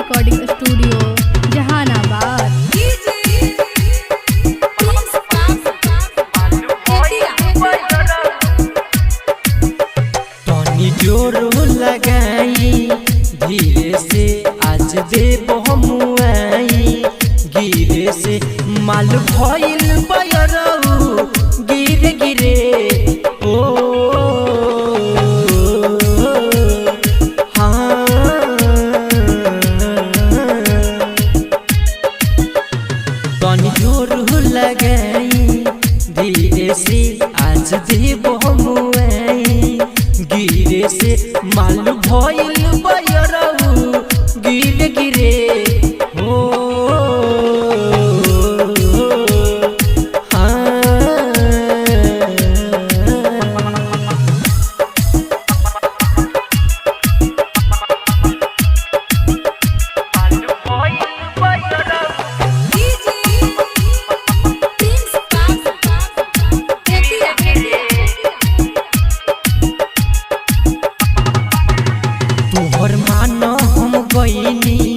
Recording studio Jehanabad. टॉनी जोर लगाई धीरे से आज देव हमुआई गिरे से माल भइल बयरऊ गिरे गिरे ओ हाँ टॉनी जोर लगाई धीरे से आज देव हमुआई गिरे से माल भइल बयरऊ गिरे गिरे हो तोहर मान हम गईनी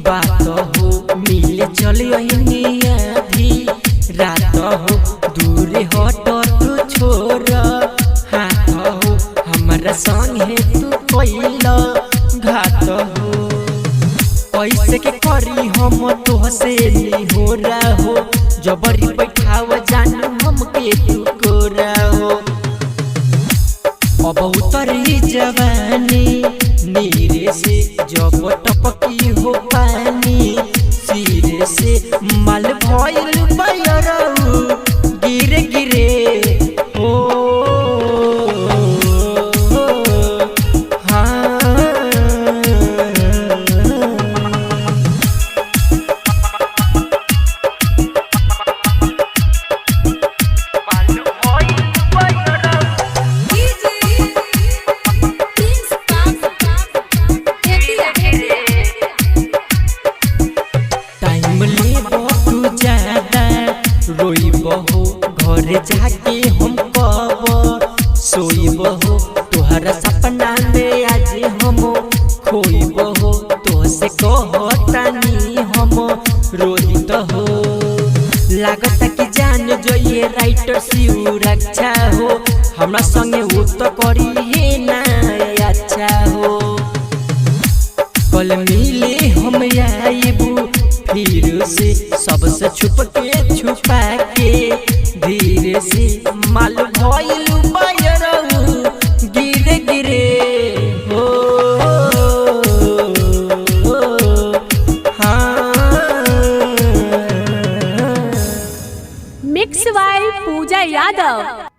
बात हो मिले चल आधी रात हो दूर हट तू छोड़ हाथ हो हमारा संगे तू कैल घात हो कैसे के करी हम तोहसे हो रहा हो जबरी बैठाव जान हमके तू कोरा हो अब उतरी जवानी नीरे से जब टपकी हो पानी सिरे से माल भइल बयरऊ गिरे गिरे हो हाँ रोईबहो घरे जाके हम कब सोईबहो तोहरा सपना में आज हम खोईबहो तोहसे कहतानी हम रोहित हो लागता कि जान जो ये राइटर शिव रक्षा हो हमरा संगे वो तो करी है ना अच्छा हो कल मिले हम आईबू फिर से सबसे छुप के छुपा के धीरे से माल भइल बयरऊ गिरे गिरे हो हाँ मिक्स बाय पूजा यादव।